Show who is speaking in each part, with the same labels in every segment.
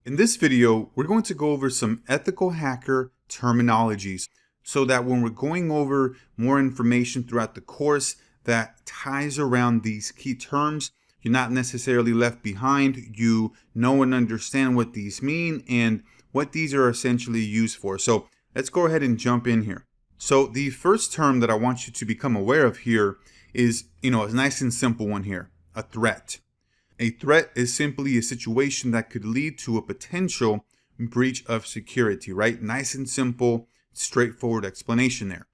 Speaker 1: In this video, we're going to go over some ethical hacker terminologies so that when we're going over more information throughout the course that ties around these key terms, you're not necessarily left behind. You know and understand what these mean and what these are essentially used for. So let's go ahead and jump in here. So the first term that I want you to become aware of here is, a nice and simple one here, a threat. A threat is simply a situation that could lead to a potential breach of security, right? Nice and simple, straightforward explanation there.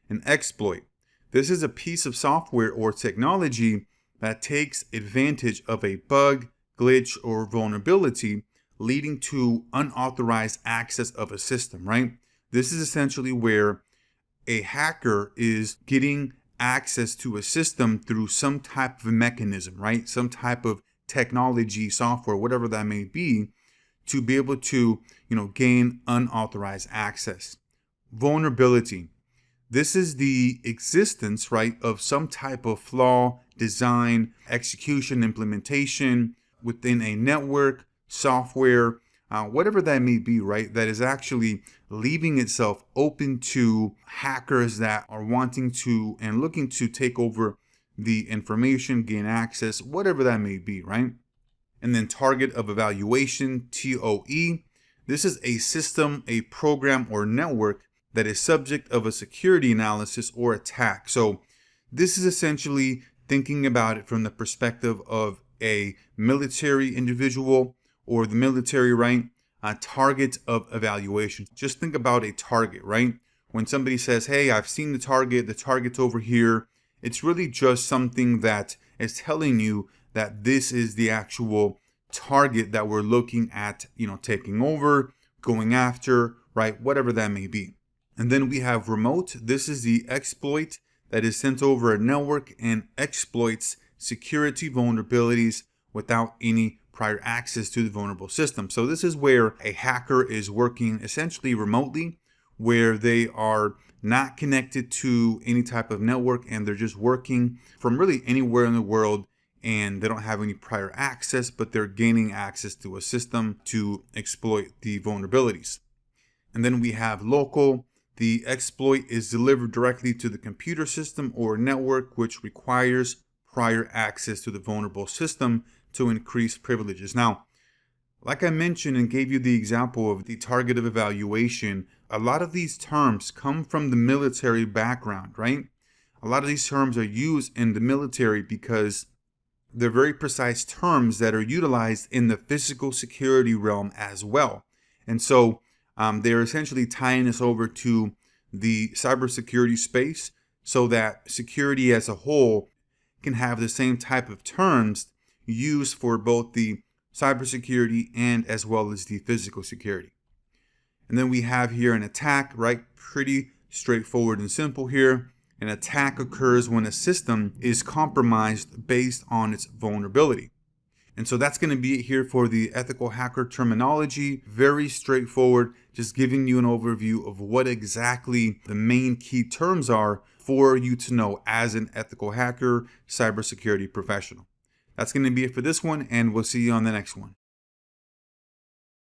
Speaker 1: An exploit. This is a piece of software or technology that takes advantage of a bug, glitch, or vulnerability leading to unauthorized access of a system, right? This is essentially where a hacker is getting access to a system through some type of mechanism, right? Some type of technology, software, whatever that may be, to be able to, gain unauthorized access. Vulnerability. This is the existence, right, of some type of flaw, design, execution, implementation within a network, software, whatever that may be, right, that is actually leaving itself open to hackers that are wanting to and looking to take over the information, gain access, whatever that may be, right? And then target of evaluation, TOE. This is a system, a program, or network that is subject of a security analysis or attack. So this is essentially thinking about it from the perspective of a military individual or the military, right? A target of evaluation. Just think about a target, right? When somebody says, hey, I've seen the target's over here. It's really just something that is telling you that this is the actual target that we're looking at, taking over, going after, right? Whatever that may be. And then we have remote. This is the exploit that is sent over a network and exploits security vulnerabilities without any prior access to the vulnerable system. So this is where a hacker is working essentially remotely, where they are not connected to any type of network and they're just working from really anywhere in the world, and they don't have any prior access, but they're gaining access to a system to exploit the vulnerabilities. And then we have local. The exploit is delivered directly to the computer system or network, which requires prior access to the vulnerable system to increase privileges. Now, like I mentioned and gave you the example of the target of evaluation, a lot of these terms come from the military background, right? A lot of these terms are used in the military because they're very precise terms that are utilized in the physical security realm as well. And so they're essentially tying us over to the cybersecurity space so that security as a whole can have the same type of terms used for both the cybersecurity and as well as the physical security. And then we have here an attack, right? Pretty straightforward and simple here. An attack occurs when a system is compromised based on its vulnerability. And so that's going to be it here for the ethical hacker terminology. Very straightforward, just giving you an overview of what exactly the main key terms are for you to know as an ethical hacker, cybersecurity professional. That's going to be it for this one, and we'll see you on the next one.